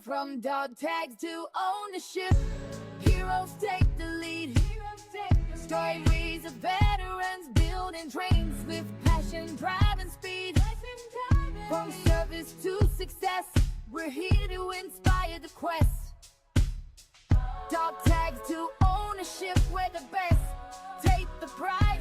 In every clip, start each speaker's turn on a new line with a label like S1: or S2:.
S1: From dog tags to ownership, heroes take the lead. Stories of veterans building trains with passion, drive, and speed. From service to success, we're here to inspire the quest. Dog tags to ownership, we're the best. Take the prize.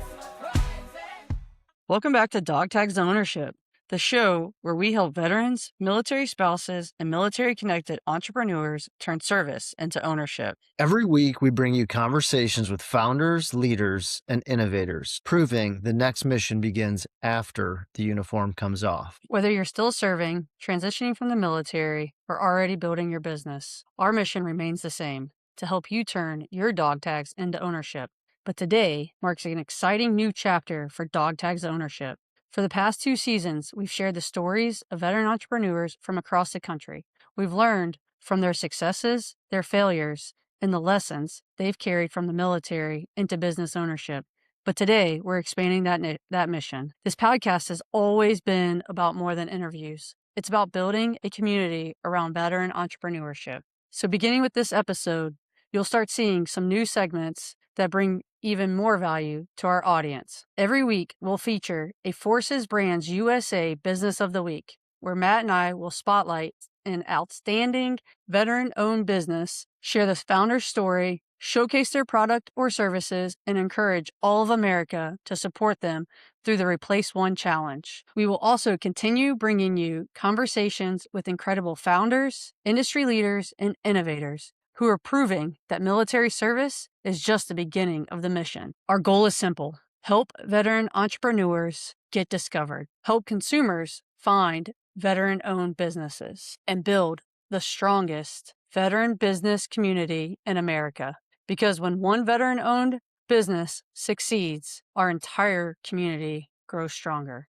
S2: Welcome back to DogTags Ownership, the show where we help veterans, military spouses, and military-connected entrepreneurs turn service into ownership.
S3: Every week, we bring you conversations with founders, leaders, and innovators, proving the next mission begins after the uniform comes off.
S2: Whether you're still serving, transitioning from the military, or already building your business, our mission remains the same, to help you turn your dog tags into ownership. But today marks an exciting new chapter for DogTags Ownership. For the past 2 seasons, we've shared the stories of veteran entrepreneurs from across the country. We've learned from their successes, their failures, and the lessons they've carried from the military into business ownership. But today, we're expanding that mission. This podcast has always been about more than interviews. It's about building a community around veteran entrepreneurship. So beginning with this episode, you'll start seeing some new segments that bring even more value to our audience. Every week, we'll feature a Forces Brands USA Business of the Week, where Matt and I will spotlight an outstanding veteran-owned business, share the founder's story, showcase their product or services, and encourage all of America to support them through the Replace One Challenge. We will also continue bringing you conversations with incredible founders, industry leaders, and innovators who are proving that military service is just the beginning of the mission. Our goal is simple: help veteran entrepreneurs get discovered, help consumers find veteran-owned businesses, and build the strongest veteran business community in America. Because when one veteran-owned business succeeds, our entire community grows stronger.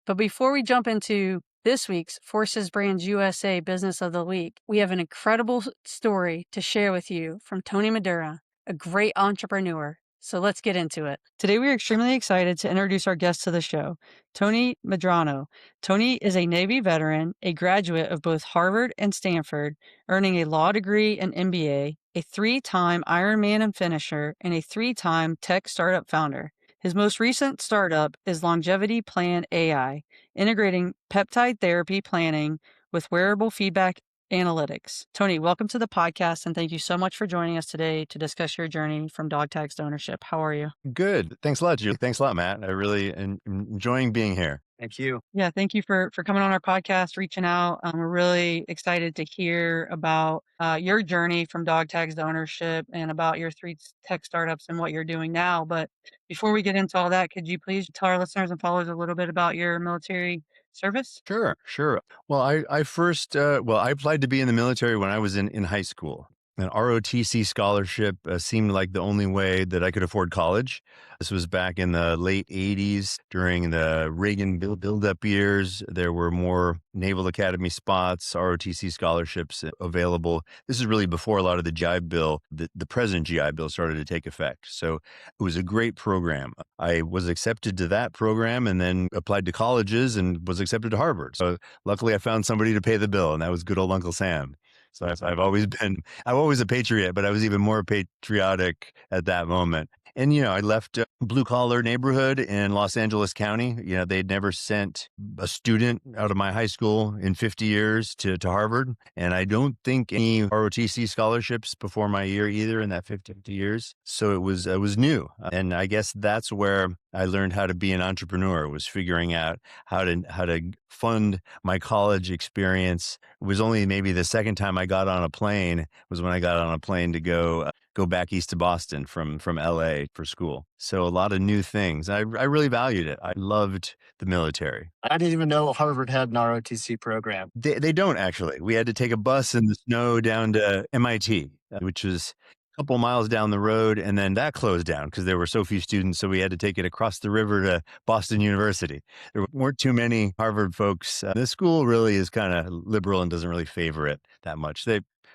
S2: But before we jump into this week's Forces Brands USA Business of the Week, we have an incredible story to share with you from Tony Medrano, a great entrepreneur. So let's get into it. Today, we are extremely excited to introduce our guest to the show, Tony Medrano. Tony is a Navy veteran, a graduate of both Harvard and Stanford, earning a law degree and MBA, a 3-time Ironman and finisher, and a 3-time tech startup founder. His most recent startup is Longevity Plan AI, integrating peptide therapy planning with wearable feedback analytics. Tony, welcome to the podcast, and thank you so much for joining us today to discuss your journey from dog tags to ownership. How are you?
S4: Good. Thanks a lot, Julie. Thanks a lot, Matt. I really am enjoying being here.
S3: Thank you.
S2: Yeah, thank you for coming on our podcast, reaching out. We're really excited to hear about your journey from dog tags to ownership and about your 3 tech startups and what you're doing now. But before we get into all that, could you please tell our listeners and followers a little bit about your military service?
S4: Sure. Well, I first, I applied to be in the military when I was in high school. An ROTC scholarship seemed like the only way that I could afford college. This was back in the late 80s during the Reagan build-up years. There were more Naval Academy spots, ROTC scholarships available. This is really before a lot of the GI Bill, the present GI Bill started to take effect. So it was a great program. I was accepted to that program and then applied to colleges and was accepted to Harvard. So luckily I found somebody to pay the bill, and that was good old Uncle Sam. So I'm always a patriot, but I was even more patriotic at that moment. And, I left a blue collar neighborhood in Los Angeles County. They'd never sent a student out of my high school in 50 years to Harvard. And I don't think any ROTC scholarships before my year either in that 50 years. So it was new. And I guess that's where I learned how to be an entrepreneur, was figuring out how to fund my college experience. It was only maybe the second time I got on a plane was when I got on a plane to go back east to Boston from LA for school. So a lot of new things. I really valued it. I loved the military.
S3: I didn't even know Harvard had an ROTC program.
S4: They don't actually. We had to take a bus in the snow down to MIT, which was a couple miles down the road, and then that closed down because there were so few students. So we had to take it across the river to Boston University. There weren't too many Harvard folks. This school really is kind of liberal and doesn't really favor it that much.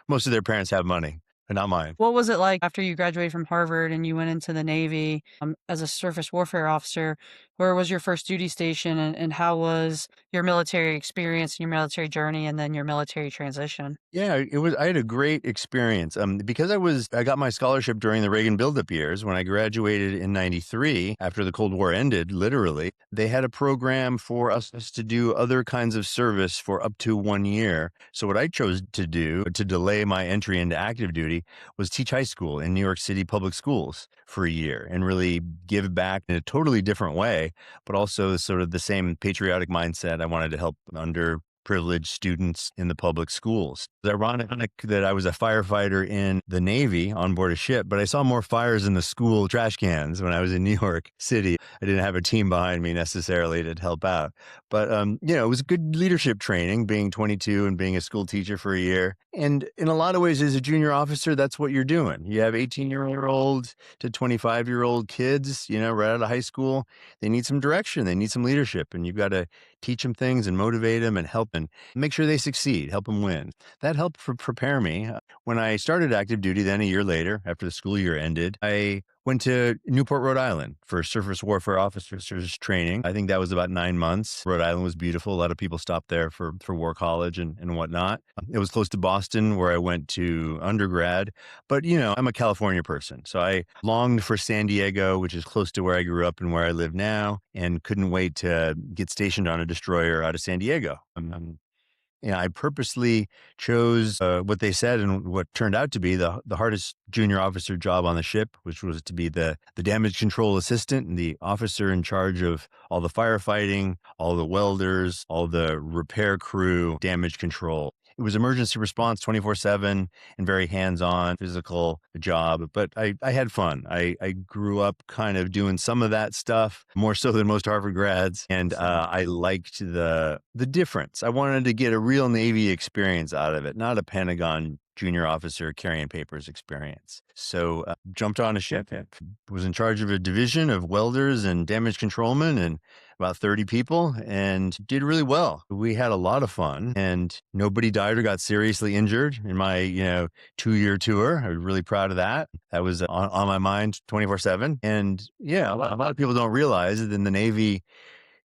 S4: Most of their parents have money. But not mine.
S2: What was it like after you graduated from Harvard and you went into the Navy as a surface warfare officer? Where was your first duty station, and how was your military experience and your military journey and then your military transition?
S4: Yeah, it was. I had a great experience. Because I got my scholarship during the Reagan buildup years. When I graduated in '93, after the Cold War ended, literally, they had a program for us to do other kinds of service for up to 1 year. So what I chose to do to delay my entry into active duty was teach high school in New York City public schools for a year and really give back in a totally different way, but also sort of the same patriotic mindset. I wanted to help underprivileged students in the public schools. It's ironic that I was a firefighter in the Navy on board a ship, but I saw more fires in the school trash cans when I was in New York City. I didn't have a team behind me necessarily to help out. But, it was good leadership training, being 22 and being a school teacher for a year. And in a lot of ways, as a junior officer, that's what you're doing. You have 18-year-old to 25-year-old kids, right out of high school. They need some direction. They need some leadership. And you've got to teach them things and motivate them and help and make sure they succeed, help them win. That helped prepare me. When I started active duty, then a year later, after the school year ended, I went to Newport, Rhode Island for surface warfare officers training. I think that was about 9 months. Rhode Island was beautiful. A lot of people stopped there for War College and whatnot. It was close to Boston, where I went to undergrad. But, I'm a California person. So I longed for San Diego, which is close to where I grew up and where I live now, and couldn't wait to get stationed on a destroyer out of San Diego. I purposely chose what they said and what turned out to be the hardest junior officer job on the ship, which was to be the damage control assistant and the officer in charge of all the firefighting, all the welders, all the repair crew, damage control. It was emergency response 24/7 and very hands-on, physical job, but I had fun. I grew up kind of doing some of that stuff, more so than most Harvard grads, and I liked the difference. I wanted to get a real Navy experience out of it, not a Pentagon junior officer carrying papers experience. So jumped on a ship, was in charge of a division of welders and damage controlmen and about 30 people, and did really well. We had a lot of fun, and nobody died or got seriously injured in my 2-year tour. I was really proud of that. That was on my mind 24/7. And a lot of people don't realize that in the Navy,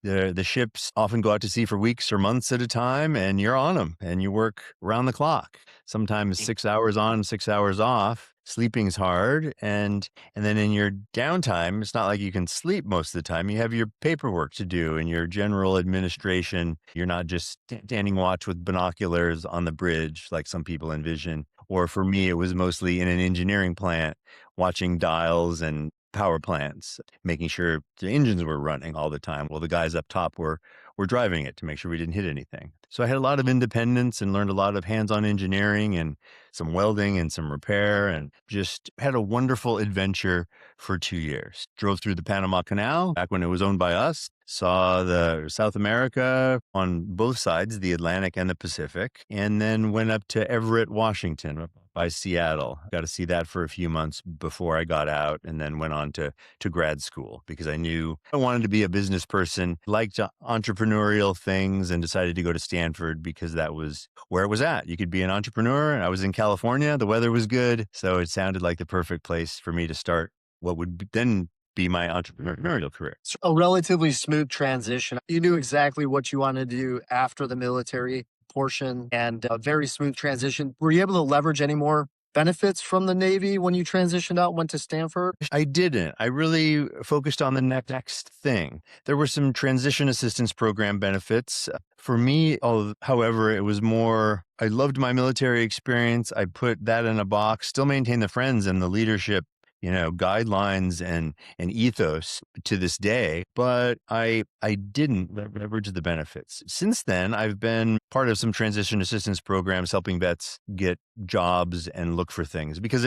S4: the ships often go out to sea for weeks or months at a time, and you're on them and you work around the clock. Sometimes 6 hours on, 6 hours off. Sleeping's hard. And then in your downtime, it's not like you can sleep most of the time. You have your paperwork to do and your general administration. You're not just standing watch with binoculars on the bridge like some people envision. Or for me, it was mostly in an engineering plant, watching dials and power plants, making sure the engines were running all the time while the guys up top were driving it to make sure we didn't hit anything. So I had a lot of independence and learned a lot of hands-on engineering and some welding and some repair, and just had a wonderful adventure for 2 years. Drove through the Panama Canal back when it was owned by us, saw the South America on both sides, the Atlantic and the Pacific, and then went up to Everett, Washington by Seattle. Got to see that for a few months before I got out, and then went on to grad school because I knew I wanted to be a business person, liked entrepreneurial things, and decided to go to Stanford because that was where it was at. You could be an entrepreneur. I was in California. The weather was good. So it sounded like the perfect place for me to start what would then be my entrepreneurial career.
S3: It's a relatively smooth transition. You knew exactly what you wanted to do after the military portion, and a very smooth transition. Were you able to leverage any more benefits from the Navy when you transitioned out, went to Stanford?
S4: I didn't. I really focused on the next thing. There were some transition assistance program benefits. For me, however, it was more, I loved my military experience. I put that in a box, still maintain the friends and the leadership guidelines and ethos to this day, but I didn't leverage the benefits. Since then, I've been part of some transition assistance programs helping vets get jobs and look for things because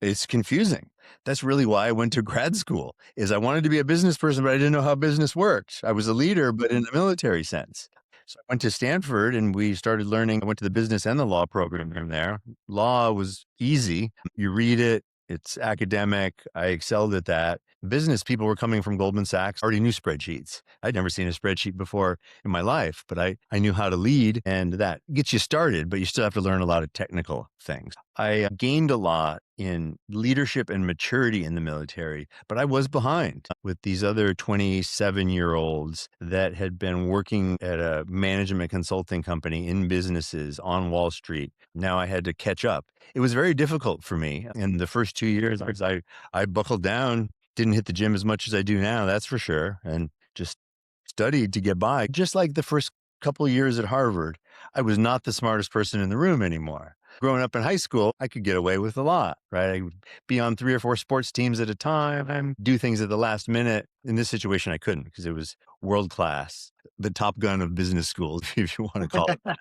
S4: it's confusing. That's really why I went to grad school, is I wanted to be a business person, but I didn't know how business worked. I was a leader, but in a military sense. So I went to Stanford and we started learning. I went to the business and the law program from there. Law was easy. You read it. It's academic. I excelled at that. Business people were coming from Goldman Sachs, already knew spreadsheets. I'd never seen a spreadsheet before in my life, but I knew how to lead, and that gets you started, but you still have to learn a lot of technical things. I gained a lot in leadership and maturity in the military, but I was behind with these other 27-year-olds that had been working at a management consulting company in businesses on Wall Street. Now I had to catch up. It was very difficult for me. In the first 2 years, I buckled down, didn't hit the gym as much as I do now, that's for sure, and just studied to get by. Just like the first couple of years at Harvard, I was not the smartest person in the room anymore. Growing up in high school, I could get away with a lot, right? I would be on 3 or 4 sports teams at a time and do things at the last minute. In this situation, I couldn't because it was world class, the Top Gun of business schools, if you want to call it that.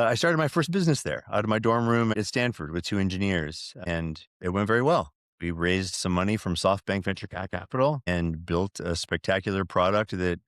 S4: I started my first business there out of my dorm room at Stanford with 2 engineers, and it went very well. We raised some money from SoftBank Venture Capital and built a spectacular product that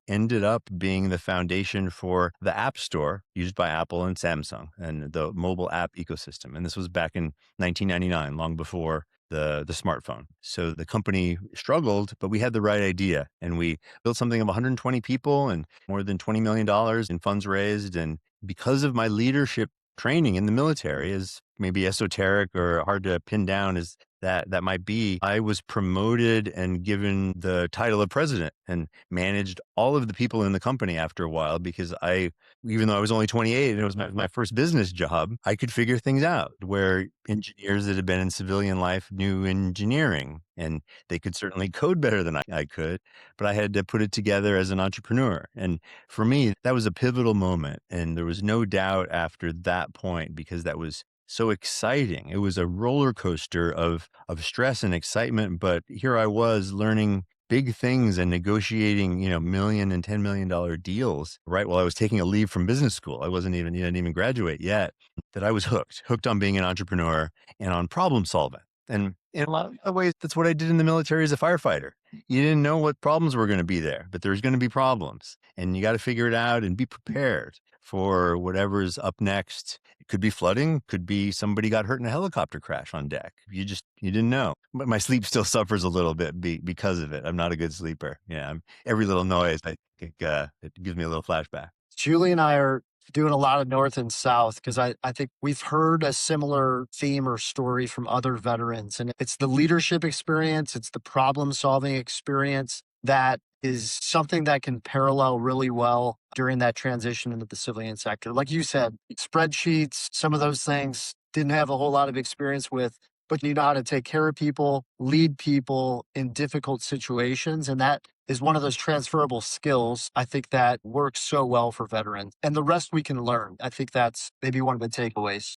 S4: ended up being the foundation for the App Store used by Apple and Samsung and the mobile app ecosystem. And this was back in 1999, long before the smartphone. So the company struggled, but we had the right idea. And we built something of 120 people and more than $20 million in funds raised. And because of my leadership training in the military, as maybe esoteric or hard to pin down as that might be, I was promoted and given the title of president and managed all of the people in the company after a while because even though I was only 28 and it was my first business job, I could figure things out where engineers that had been in civilian life knew engineering and they could certainly code better than I could, but I had to put it together as an entrepreneur. And for me, that was a pivotal moment. And there was no doubt after that point, because that was so exciting. It was a roller coaster of stress and excitement, but here I was learning big things and negotiating, $1 million and $10 million deals right while I was taking a leave from business school. I didn't even graduate yet, that I was hooked on being an entrepreneur and on problem solving. And in a lot of ways, that's what I did in the military as a firefighter. You didn't know what problems were going to be there, but there's going to be problems and you got to figure it out and be prepared for whatever's up next. It could be flooding, could be somebody got hurt in a helicopter crash on deck. You didn't know. But my sleep still suffers a little bit because of it. I'm not a good sleeper. Yeah, every little noise, I think it gives me a little flashback.
S3: Julie and I are doing a lot of North and South because I think we've heard a similar theme or story from other veterans. And it's the leadership experience, it's the problem solving experience that is something that can parallel really well during that transition into the civilian sector. Like you said, spreadsheets, some of those things didn't have a whole lot of experience with, but you know how to take care of people, lead people in difficult situations. And that is one of those transferable skills, I think, that works so well for veterans. And the rest we can learn. I think that's maybe one of the takeaways.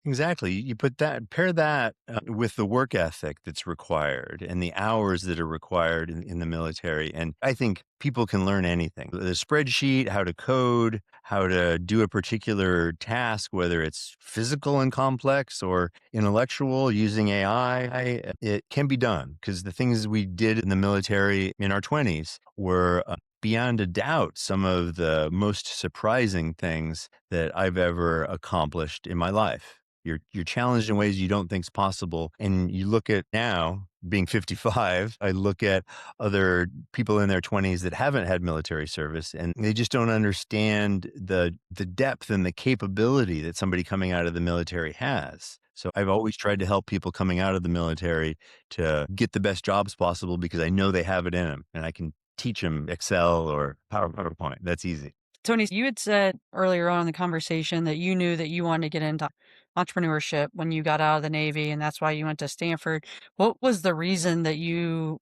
S4: Exactly. You pair that with the work ethic that's required and the hours that are required in the military. And I think people can learn anything. The spreadsheet, how to code, how to do a particular task, whether it's physical and complex or intellectual using AI, it can be done because the things we did in the military in our 20s were beyond a doubt some of the most surprising things that I've ever accomplished in my life. You're challenged in ways you don't think is possible. And you look at now, being 55, I look at other people in their 20s that haven't had military service, and they just don't understand the depth and the capability that somebody coming out of the military has. So I've always tried to help people coming out of the military to get the best jobs possible because I know they have it in them, and I can teach them Excel or PowerPoint. That's easy.
S2: Tony, you had said earlier on in the conversation that you knew that you wanted to get into entrepreneurship when you got out of the Navy, and that's why you went to Stanford. What was the reason that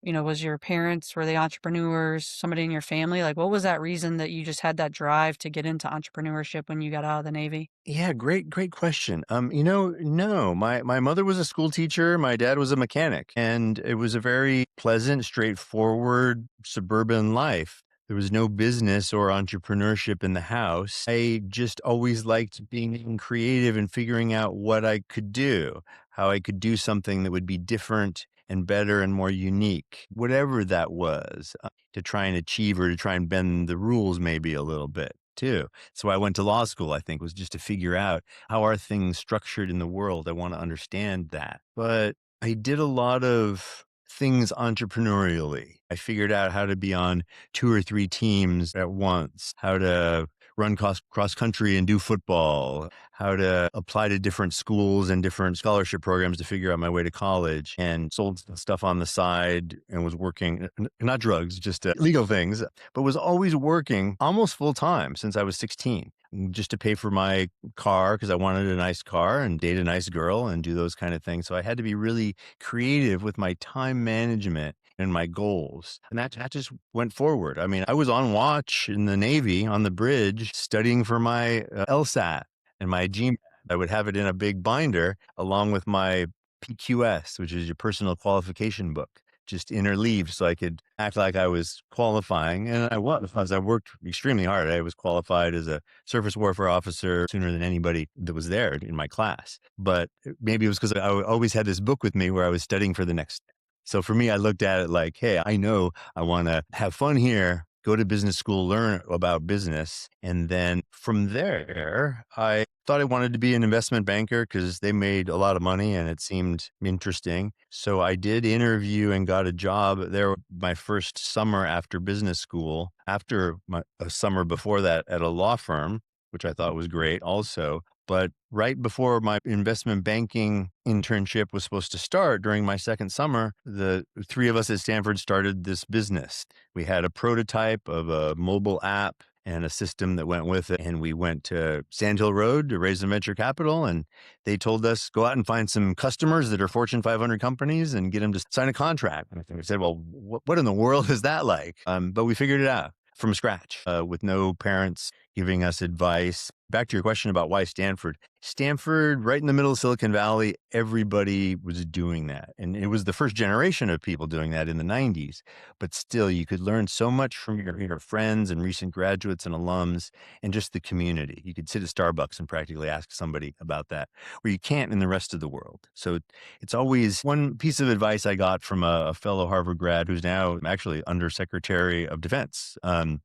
S2: was your parents, were they entrepreneurs, somebody in your family? Like, what was that reason that you just had that drive to get into entrepreneurship when you got out of the Navy?
S4: Yeah, great question. No, my mother was a school teacher. My dad was a mechanic, and it was a very pleasant, straightforward suburban life. There was no business or entrepreneurship in the house. I just always liked being creative and figuring out what I could do, how I could do something that would be different and better and more unique, whatever that was, to try and achieve or to try and bend the rules maybe a little bit too. So I went to law school, I think, was just to figure out how are things structured in the world. I want to understand that. But I did a lot of things entrepreneurially. I figured out how to be on 2 or 3 teams at once, how to run cross country and do football, how to apply to different schools and different scholarship programs to figure out my way to college, and sold stuff on the side and was working, not drugs, just legal things, but was always working almost full time since I was 16, just to pay for my car because I wanted a nice car and date a nice girl and do those kind of things. So I had to be really creative with my time management and my goals. And that just went forward. I mean, I was on watch in the Navy on the bridge studying for my LSAT and my GMAT. I would have it in a big binder along with my PQS, which is your personal qualification book, just interleaved so I could act like I was qualifying. And I was, because I worked extremely hard. I was qualified as a surface warfare officer sooner than anybody that was there in my class. But maybe it was because I always had this book with me where I was studying for the next. So for me, I looked at it like, hey, I know I want to have fun here, go to business school, learn about business. And then from there, I thought I wanted to be an investment banker because they made a lot of money and it seemed interesting. So I did interview and got a job there my first summer after business school, after a summer before that at a law firm, which I thought was great also. But right before my investment banking internship was supposed to start during my second summer, the three of us at Stanford started this business. We had a prototype of a mobile app and a system that went with it. And we went to Sand Hill Road to raise some venture capital. And they told us, go out and find some customers that are Fortune 500 companies and get them to sign a contract. And we said, well, what in the world is that like? But we figured it out from scratch with no parents giving us advice. Back to your question about why Stanford. Stanford, right in the middle of Silicon Valley, everybody was doing that. And it was the first generation of people doing that in the 90s. But still, you could learn so much from your friends and recent graduates and alums and just the community. You could sit at Starbucks and practically ask somebody about that, where you can't in the rest of the world. So it's always one piece of advice I got from a fellow Harvard grad who's now actually Undersecretary of Defense.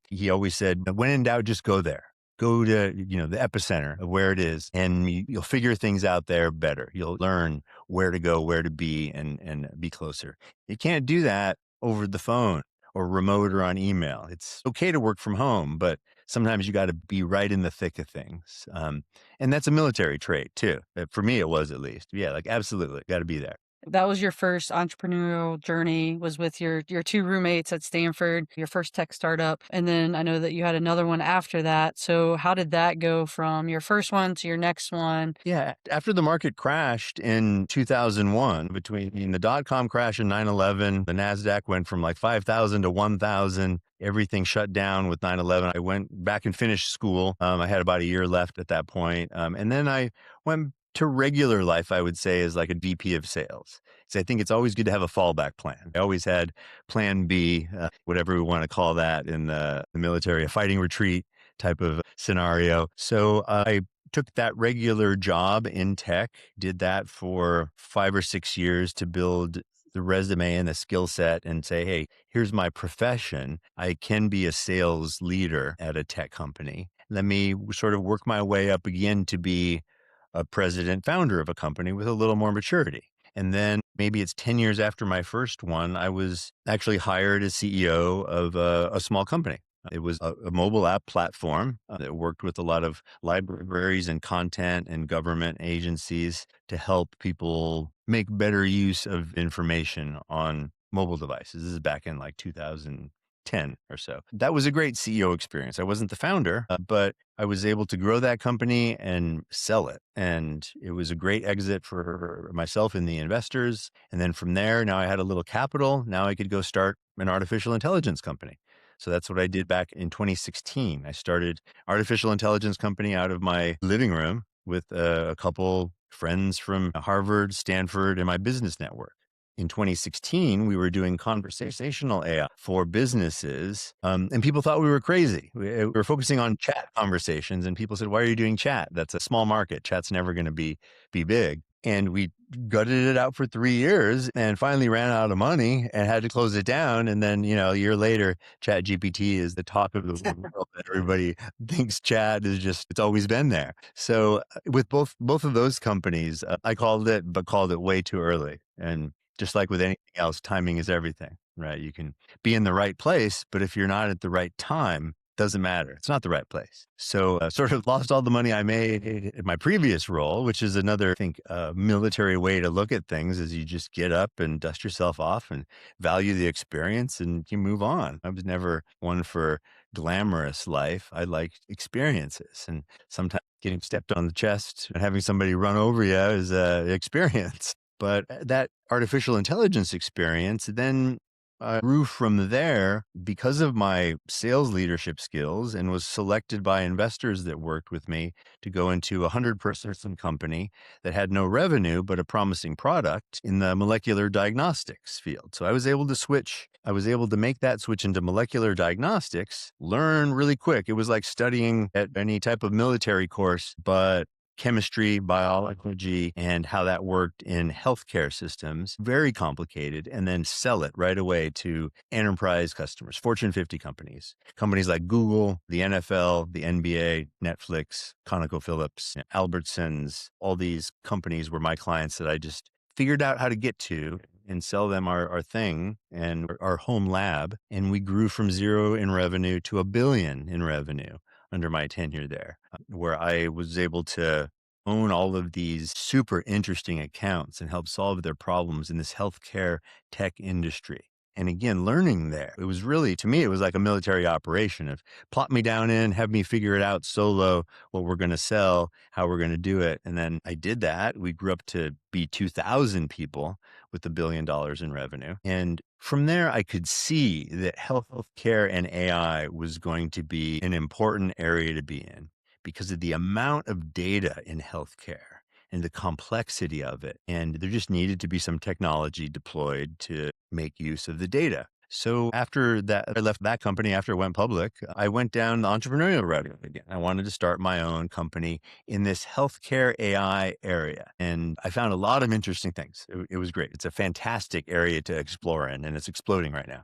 S4: He always said, when in doubt, just go there. Go to, the epicenter of where it is, and you'll figure things out there better. You'll learn where to go, where to be, and be closer. You can't do that over the phone or remote or on email. It's okay to work from home, but sometimes you got to be right in the thick of things. And that's a military trait too. For me, it was at least. Yeah, like absolutely got to be there.
S2: That was your first entrepreneurial journey, was with your two roommates at Stanford, your first tech startup. And then I know that you had another one after that. So how did that go from your first one to your next one?
S4: Yeah. After the market crashed in 2001, between the dot-com crash and 9/11, the NASDAQ went from like 5,000 to 1,000. Everything shut down with 9/11. I went back and finished school. I had about a year left at that point. And then I went to regular life, I would say, as like a VP of sales. So I think it's always good to have a fallback plan. I always had plan B, whatever we want to call that in the military, a fighting retreat type of scenario. So I took that regular job in tech, did that for 5 or 6 years to build the resume and the skill set and say, hey, here's my profession. I can be a sales leader at a tech company. Let me sort of work my way up again to be a president founder of a company with a little more maturity. And then maybe it's 10 years after my first one, I was actually hired as CEO of a small company. It was a mobile app platform that worked with a lot of libraries and content and government agencies to help people make better use of information on mobile devices. This is back in like 2010 or so. That was a great CEO experience. I wasn't the founder, but I was able to grow that company and sell it. And it was a great exit for myself and the investors. And then from there, now I had a little capital. Now I could go start an artificial intelligence company. So that's what I did back in 2016. I started artificial intelligence company out of my living room with a couple friends from Harvard, Stanford, and my business network. In 2016, we were doing conversational AI for businesses, and people thought we were crazy. We were focusing on chat conversations, and people said, why are you doing chat? That's a small market. Chat's never going to be big. And we gutted it out for 3 years and finally ran out of money and had to close it down. And then, a year later, Chat GPT is the talk of the world. Everybody thinks chat is it's always been there. So with both of those companies, I called it way too early. And just like with anything else, timing is everything, right? You can be in the right place, but if you're not at the right time, doesn't matter. It's not the right place. So sort of lost all the money I made in my previous role, which is another, I think, military way to look at things is you just get up and dust yourself off and value the experience and you move on. I was never one for glamorous life. I liked experiences, and sometimes getting stepped on the chest and having somebody run over you is an experience. But that artificial intelligence experience then grew from there because of my sales leadership skills and was selected by investors that worked with me to go into a 100-person company that had no revenue, but a promising product in the molecular diagnostics field. So I was able to make that switch into molecular diagnostics, learn really quick. It was like studying at any type of military course, but chemistry, biology, and how that worked in healthcare systems, very complicated, and then sell it right away to enterprise customers, Fortune 50 companies like Google, the NFL, the NBA, Netflix, ConocoPhillips, Albertsons. All these companies were my clients that I just figured out how to get to and sell them our thing and our home lab. And we grew from 0 in revenue to $1 billion in revenue under my tenure there, where I was able to own all of these super interesting accounts and help solve their problems in this healthcare tech industry. And again, learning there, it was really, to me, it was like a military operation of plop me down in, have me figure it out solo, what we're going to sell, how we're going to do it. And then I did that. We grew up to be 2,000 people with $1 billion in revenue. And from there, I could see that healthcare and AI was going to be an important area to be in because of the amount of data in healthcare and the complexity of it. And there just needed to be some technology deployed to make use of the data. So after that, I left that company after it went public. I went down the entrepreneurial route again. I wanted to start my own company in this healthcare AI area. And I found a lot of interesting things. It was great. It's a fantastic area to explore in, and it's exploding right now.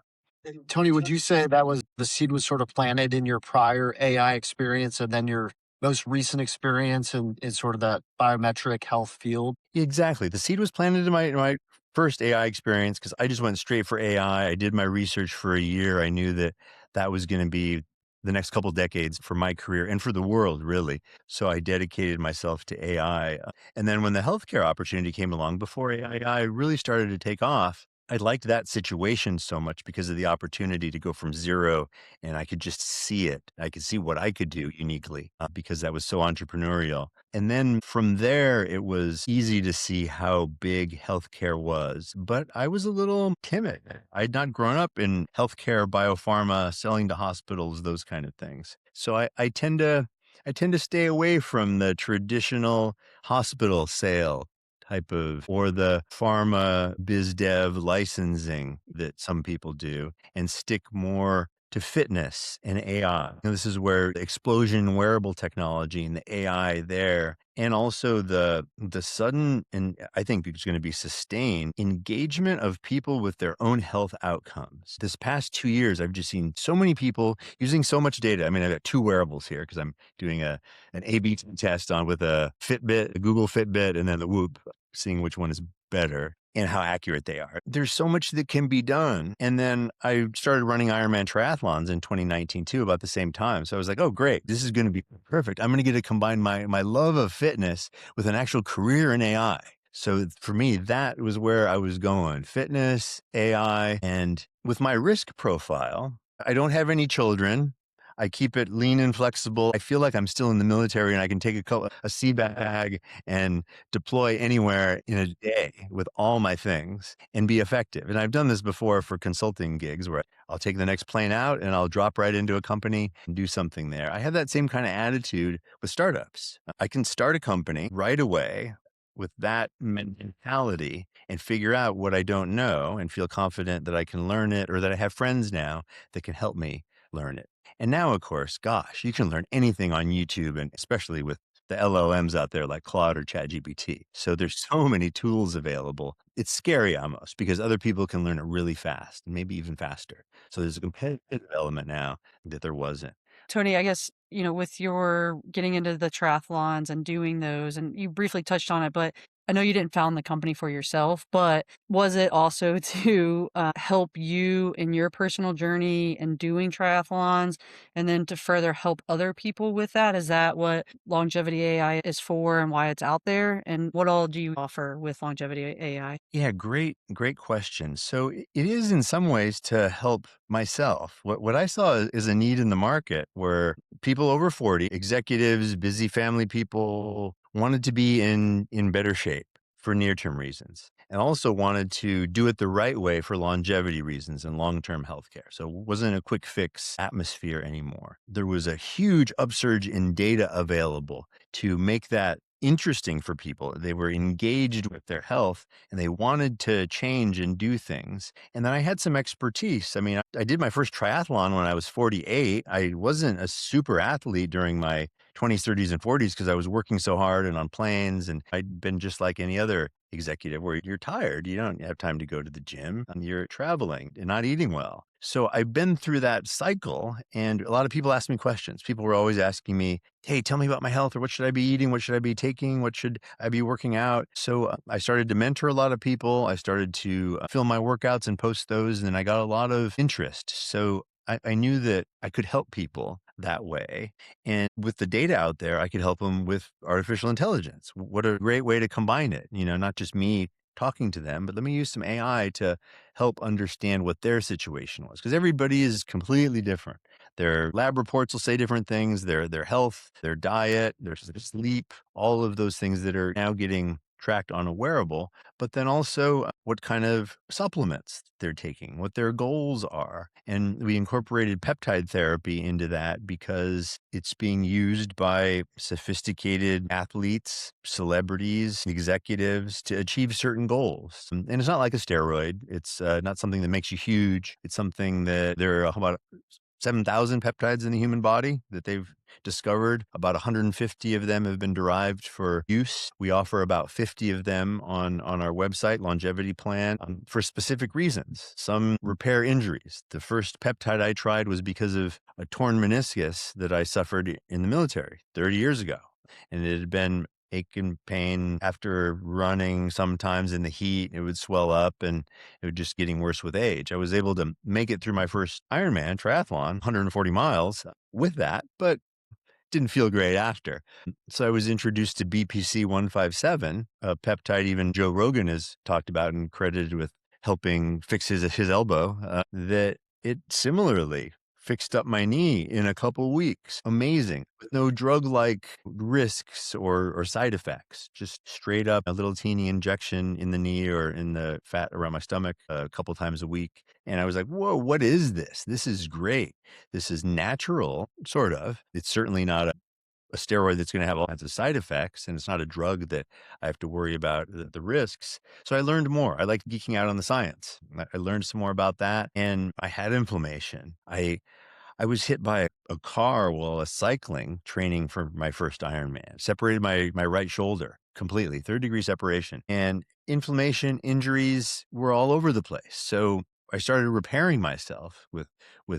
S3: Tony, would you say that was the seed was sort of planted in your prior AI experience and then your most recent experience in sort of that biometric health field?
S4: Exactly. The seed was planted in my first AI experience because I just went straight for AI. I did my research for a year. I knew that that was going to be the next couple decades for my career and for the world, really. So I dedicated myself to AI. And then when the healthcare opportunity came along, before AI really started to take off, I liked that situation so much because of the opportunity to go from 0 and I could just see it. I could see what I could do uniquely because that was so entrepreneurial. And then from there, it was easy to see how big healthcare was, but I was a little timid. I had not grown up in healthcare, biopharma, selling to hospitals, those kind of things. So I tend to stay away from the traditional hospital sale type of, or the pharma biz dev licensing that some people do, and stick more to fitness and AI. This is where the explosion in wearable technology and the AI there, and also the sudden, and I think it's going to be sustained, engagement of people with their own health outcomes. This past 2 years, I've just seen so many people using so much data. I mean, I've got 2 wearables here because I'm doing an A/B test on with a Fitbit, a Google Fitbit, and then the Whoop, seeing which one is better and how accurate they are. There's so much that can be done. And then I started running Ironman triathlons in 2019 too, about the same time. So I was like, oh, great, this is going to be perfect. I'm going to get to combine my love of fitness with an actual career in AI. So for me, that was where I was going: fitness, AI, and with my risk profile, I don't have any children. I keep it lean and flexible. I feel like I'm still in the military and I can take a sea bag and deploy anywhere in a day with all my things and be effective. And I've done this before for consulting gigs where I'll take the next plane out and I'll drop right into a company and do something there. I have that same kind of attitude with startups. I can start a company right away with that mentality and figure out what I don't know and feel confident that I can learn it, or that I have friends now that can help me learn it. And now, of course, gosh, you can learn anything on YouTube, and especially with the LLMs out there like Claude or ChatGPT. So there's so many tools available. It's scary almost because other people can learn it really fast and maybe even faster. So there's a competitive element now that there wasn't.
S2: Tony, I guess, with your getting into the triathlons and doing those, and you briefly touched on it, but I know you didn't found the company for yourself, but was it also to help you in your personal journey and doing triathlons and then to further help other people with that? Is that what Longevity AI is for and why it's out there? And what all do you offer with Longevity AI?
S4: Yeah, great question. So it is in some ways to help myself. What I saw is a need in the market where people over 40, executives, busy family people wanted to be in better shape for near-term reasons and also wanted to do it the right way for longevity reasons and long-term healthcare. So it wasn't a quick fix atmosphere anymore. There was a huge upsurge in data available to make that interesting for people. They were engaged with their health and they wanted to change and do things. And then I had some expertise. I mean, I did my first triathlon when I was 48. I wasn't a super athlete during my 20s, 30s, and 40s because I was working so hard and on planes. And I'd been just like any other executive where you're tired. You don't have time to go to the gym and you're traveling and not eating well. So I've been through that cycle and a lot of people ask me questions. People were always asking me, hey, tell me about my health, or what should I be eating? What should I be taking? What should I be working out? So I started to mentor a lot of people. I started to film my workouts and post those, and I got a lot of interest. So I knew that I could help people that way. And with the data out there, I could help them with artificial intelligence. What a great way to combine it, not just me talking to them, but let me use some AI to help understand what their situation was. Because everybody is completely different. Their lab reports will say different things, their health, their diet, their sleep, all of those things that are now getting tracked on a wearable, but then also what kind of supplements they're taking, what their goals are. And we incorporated peptide therapy into that because it's being used by sophisticated athletes, celebrities, executives to achieve certain goals. And it's not like a steroid. It's not something that makes you huge. It's something that there are about 7,000 peptides in the human body that they've discovered. About 150 of them have been derived for use. We offer about 50 of them on our website, Longevity Plan, for specific reasons. Some repair injuries. The first peptide I tried was because of a torn meniscus that I suffered in the military 30 years ago. And it had been ache and pain after running. Sometimes in the heat, it would swell up and it was just getting worse with age. I was able to make it through my first Ironman triathlon, 140 miles with that, but didn't feel great after. So I was introduced to BPC 157, a peptide even Joe Rogan has talked about and credited with helping fix his elbow, that it similarly fixed up my knee in a couple weeks. Amazing. With no drug-like risks or side effects. Just straight up a little teeny injection in the knee or in the fat around my stomach a couple times a week. And I was like, whoa, what is this? This is great. This is natural, sort of. It's certainly not a steroid that's going to have all kinds of side effects, and it's not a drug that I have to worry about the risks. So I learned more. I like geeking out on the science. I learned some more about that, and I had inflammation. I was hit by a car while I was cycling, training for my first Ironman. Separated my right shoulder completely, 3rd-degree separation. And inflammation, injuries were all over the place. So I started repairing myself with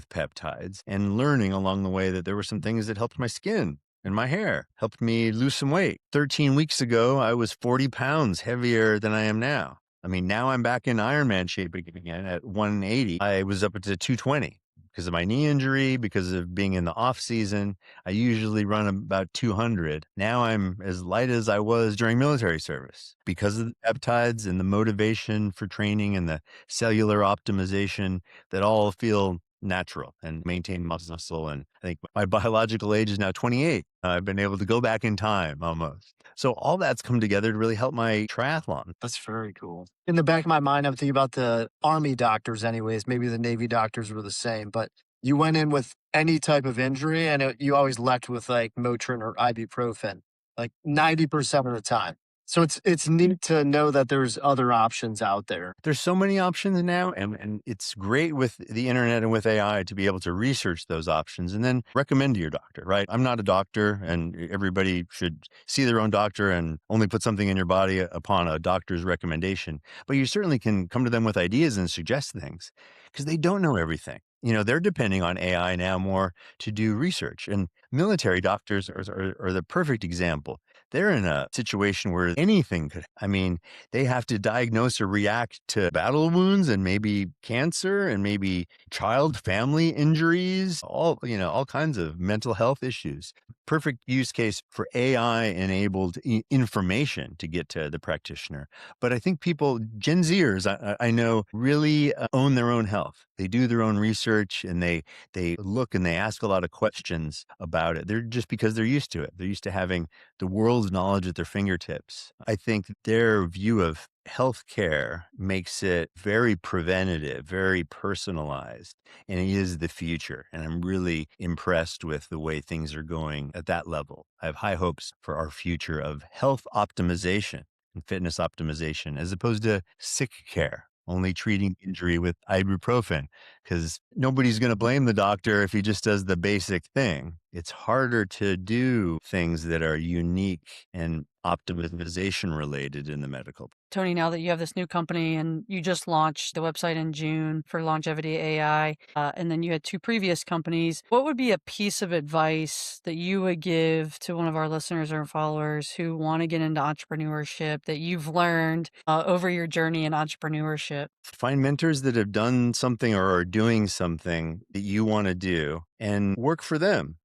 S4: peptides and learning along the way that there were some things that helped my skin and my hair, helped me lose some weight. 13 weeks ago, I was 40 pounds heavier than I am now. I mean, now I'm back in Ironman shape again at 180. I was up to 220 because of my knee injury, because of being in the off season. I usually run about 200. Now I'm as light as I was during military service because of the peptides and the motivation for training and the cellular optimization that all feel natural and maintain muscle. And I think my biological age is now 28. I've been able to go back in time almost. So all that's come together to really help my triathlon.
S3: That's very cool. In the back of my mind, I'm thinking about the Army doctors anyways. Maybe the Navy doctors were the same, but you went in with any type of injury and you always left with like Motrin or ibuprofen, like 90% of the time. So it's neat to know that there's other options out there.
S4: There's so many options now, and it's great with the internet and with AI to be able to research those options and then recommend to your doctor, right? I'm not a doctor, and everybody should see their own doctor and only put something in your body upon a doctor's recommendation. But you certainly can come to them with ideas and suggest things because they don't know everything. They're depending on AI now more to do research, and military doctors are the perfect example. they're in a situation where anything could, I mean, they have to diagnose or react to battle wounds and maybe cancer and maybe child family injuries, all kinds of mental health issues. Perfect use case for AI enabled information to get to the practitioner. But I think people, Gen Zers, I know, really own their own health. They do their own research and they look and they ask a lot of questions about it. They're just because they're used to it. They're used to having the world's knowledge at their fingertips. I think their view of healthcare makes it very preventative, very personalized, and it is the future. And I'm really impressed with the way things are going at that level. I have high hopes for our future of health optimization and fitness optimization as opposed to sick care, only treating injury with ibuprofen, because nobody's going to blame the doctor if he just does the basic thing. It's harder to do things that are unique and optimization related in the medical.
S2: Tony, now that you have this new company and you just launched the website in June for Longevity AI, and then you had 2 previous companies, what would be a piece of advice that you would give to one of our listeners or followers who want to get into entrepreneurship that you've learned over your journey in entrepreneurship?
S4: Find mentors that have done something or are doing something that you want to do and work for them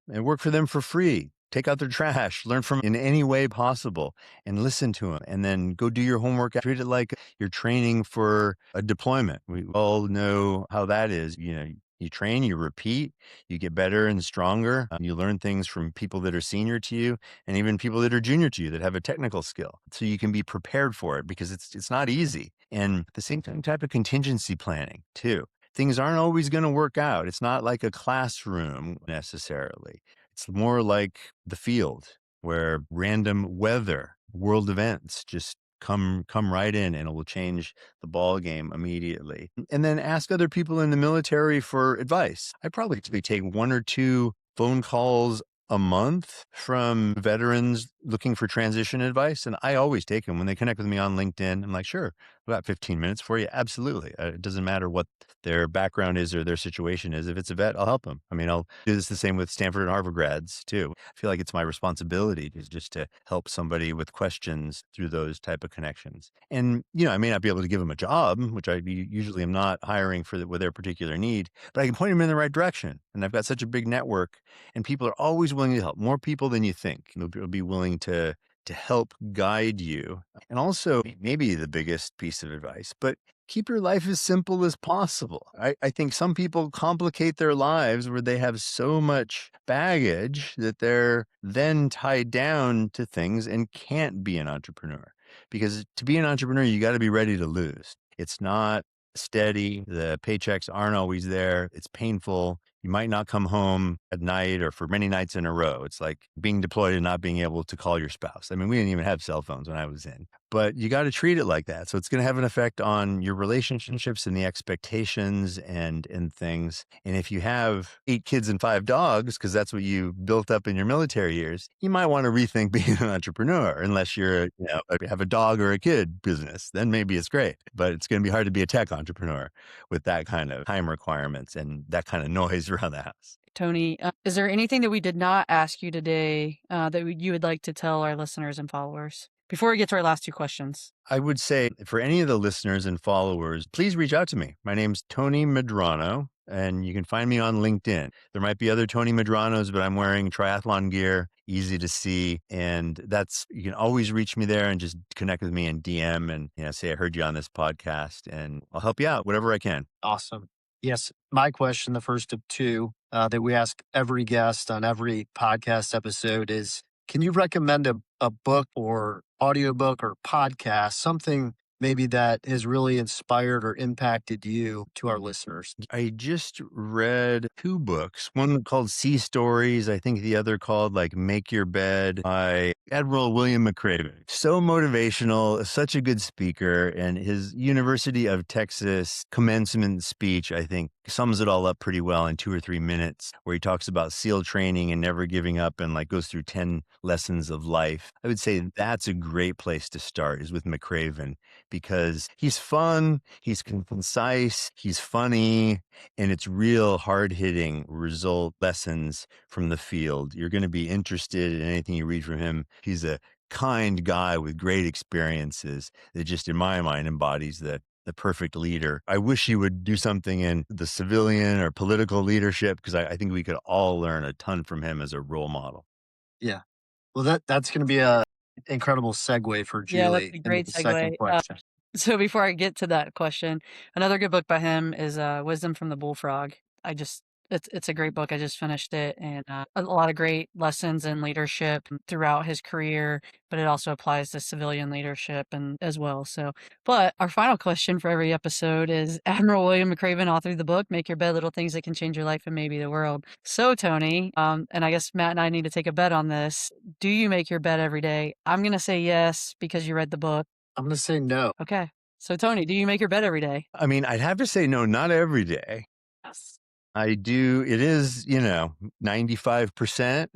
S4: for free. Take out their trash, learn from in any way possible and listen to them, and then go do your homework. Treat it like you're training for a deployment. We all know how that is. You train, you repeat, you get better and stronger. You learn things from people that are senior to you and even people that are junior to you that have a technical skill. So you can be prepared for it because it's not easy. And the same type of contingency planning too. Things aren't always going to work out. It's not like a classroom necessarily. It's more like the field where random weather, world events just come right in and it will change the ball game immediately. And then ask other people in the military for advice. I probably take 1 or 2 phone calls a month from veterans looking for transition advice. And I always take them when they connect with me on LinkedIn. I'm like, sure, about 15 minutes for you. Absolutely. It doesn't matter what their background is or their situation is. If it's a vet, I'll help them. I mean, I'll do this the same with Stanford and Harvard grads too. I feel like it's my responsibility just to help somebody with questions through those type of connections. And, I may not be able to give them a job, which I usually am not hiring with their particular need, but I can point them in the right direction. And I've got such a big network and people are always willing to help, more people than you think. They'll be willing to help guide you. And also, maybe the biggest piece of advice, but keep your life as simple as possible. I think some people complicate their lives where they have so much baggage that they're then tied down to things and can't be an entrepreneur. Because to be an entrepreneur, you got to be ready to lose. It's not steady. The paychecks aren't always there. It's painful. You might not come home at night or for many nights in a row. It's like being deployed and not being able to call your spouse. I mean, we didn't even have cell phones when I was in, but you got to treat it like that. So it's going to have an effect on your relationships and the expectations and things. And if you have 8 kids and 5 dogs, because that's what you built up in your military years, you might want to rethink being an entrepreneur unless you're, have a dog or a kid business. Then maybe it's great, but it's going to be hard to be a tech entrepreneur with that kind of time requirements and that kind of noise around the house.
S2: Tony, is there anything that we did not ask you today that you would like to tell our listeners and followers before we get to our last 2 questions?
S4: I would say for any of the listeners and followers, please reach out to me. My name's Tony Medrano, and you can find me on LinkedIn. There might be other Tony Medranos, but I'm wearing triathlon gear, easy to see. And you can always reach me there and just connect with me in DM and say, I heard you on this podcast and I'll help you out, whatever I can.
S3: Awesome. Yes. My question, the first of 2 that we ask every guest on every podcast episode is, can you recommend a book or audiobook or podcast, something maybe that has really inspired or impacted you to our listeners?
S4: I just read 2 books, one called Sea Stories. I think the other called Make Your Bed by Admiral William McRaven. So motivational, such a good speaker, and his University of Texas commencement speech, I think, sums it all up pretty well in 2 or 3 minutes, where he talks about SEAL training and never giving up and goes through 10 lessons of life. I would say that's a great place to start is with McRaven, because he's fun, he's concise, he's funny, and it's real hard-hitting result lessons from the field. You're going to be interested in anything you read from him. He's a kind guy with great experiences that just, in my mind, embodies the perfect leader. I wish he would do something in the civilian or political leadership, because I think we could all learn a ton from him as a role model.
S3: Yeah. Well, that's going to be a incredible segue for
S2: Yeah, that's
S3: Julie
S2: a
S3: into
S2: great
S3: the second
S2: segue.
S3: question.
S2: So before I get to that question, another good book by him is Wisdom from the Bullfrog. It's a great book. I just finished it, and a lot of great lessons in leadership throughout his career, but it also applies to civilian leadership and as well. So, but our final question for every episode is Admiral William McRaven authored the book "Make Your Bed: Little Things That Can Change Your Life and Maybe the World." So, Tony, and I guess Matt and I need to take a bet on this. Do you make your bed every day? I'm gonna say yes because you read the book.
S3: I'm going to say no.
S2: Okay. So, Tony, do you make your bed every day?
S4: I mean, I'd have to say no, not every day.
S2: Yes.
S4: I do. It is, 95%,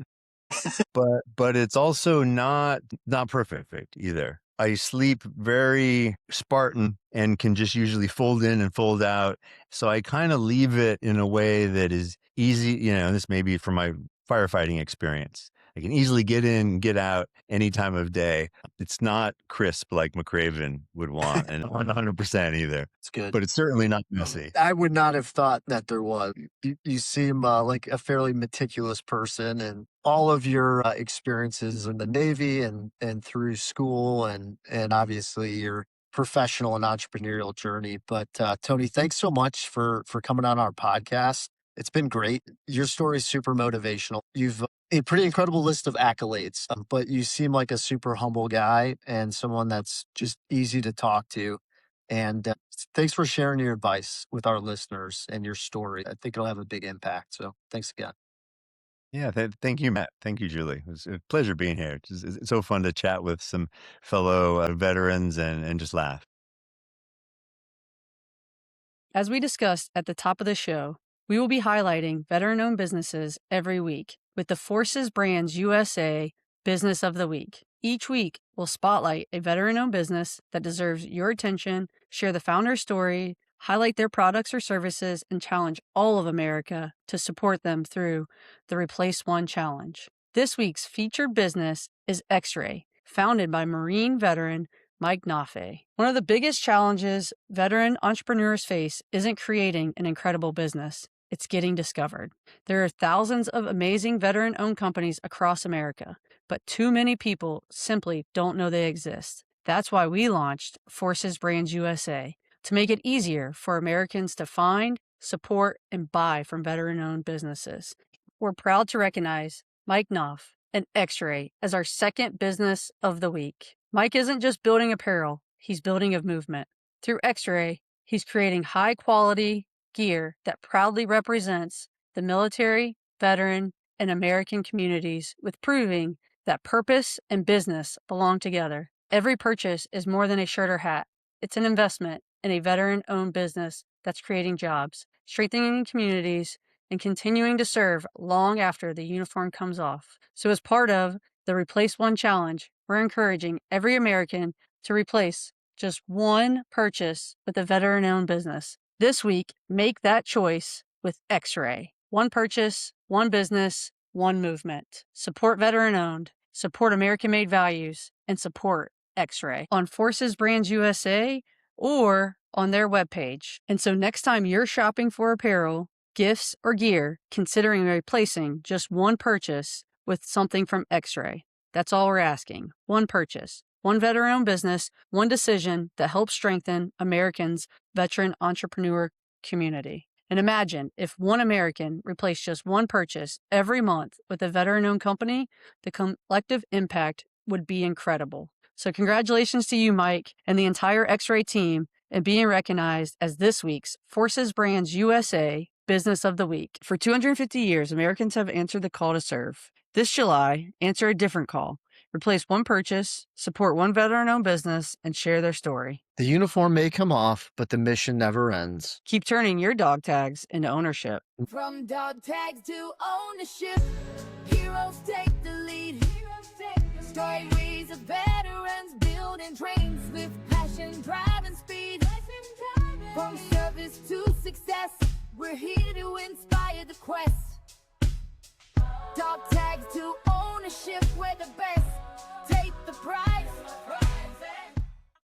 S4: but it's also not perfect either. I sleep very Spartan and can just usually fold in and fold out. So I kind of leave it in a way that is easy. This may be from my firefighting experience. I can easily get in, get out any time of day. It's not crisp like McRaven would want, and 100% either.
S3: It's good.
S4: But it's certainly not messy.
S3: I would not have thought that there was. You seem like a fairly meticulous person, and all of your experiences in the Navy and through school and obviously your professional and entrepreneurial journey. But Tony, thanks so much for coming on our podcast. It's been great. Your story is super motivational. You've a pretty incredible list of accolades, but you seem like a super humble guy and someone that's just easy to talk to. And thanks for sharing your advice with our listeners and your story. I think it'll have a big impact. So thanks again.
S4: Yeah, thank you, Matt. Thank you, Julie. It was a pleasure being here. It's so fun to chat with some fellow veterans and just laugh.
S2: As we discussed at the top of the show, we will be highlighting veteran-owned businesses every week with the Forces Brands USA Business of the Week. Each week, we'll spotlight a veteran-owned business that deserves your attention, share the founder's story, highlight their products or services, and challenge all of America to support them through the Replace One Challenge. This week's featured business is Exray, founded by Marine veteran Mike Nafe. One of the biggest challenges veteran entrepreneurs face isn't creating an incredible business. It's getting discovered. There are thousands of amazing veteran-owned companies across America, but too many people simply don't know they exist. That's why we launched Forces Brands USA, to make it easier for Americans to find, support, and buy from veteran-owned businesses. We're proud to recognize Mike Knopf and Exray as our second business of the week. Mike isn't just building apparel, he's building a movement. Through Exray, he's creating high-quality gear that proudly represents the military, veteran, and American communities, with proving that purpose and business belong together. Every purchase is more than a shirt or hat. It's an investment in a veteran-owned business that's creating jobs, strengthening communities, and continuing to serve long after the uniform comes off. So as part of the Replace One Challenge, we're encouraging every American to replace just one purchase with a veteran-owned business. This week, make that choice with Exray. One purchase, one business, one movement. Support veteran-owned, support American-made values, and support Exray on Forces Brands USA or on their webpage. And so next time you're shopping for apparel, gifts, or gear, considering replacing just one purchase with something from Exray. That's all we're asking. One purchase, one veteran-owned business, one decision that helps strengthen Americans' veteran entrepreneur community. And imagine if one American replaced just one purchase every month with a veteran-owned company, the collective impact would be incredible. So congratulations to you, Mike, and the entire Exray team in being recognized as this week's Forces Brands USA Business of the Week. For 250 years, Americans have answered the call to serve. This July, answer a different call. Replace one purchase, support one veteran-owned business, and share their story.
S3: The uniform may come off, but the mission never ends.
S2: Keep turning your dog tags into ownership.
S1: From dog tags to ownership, heroes take the lead. Stories of veterans building trains with passion, drive, and speed. From service to success, we're here to inspire the quest. Dog tags to ownership, we're the best. Take the prize.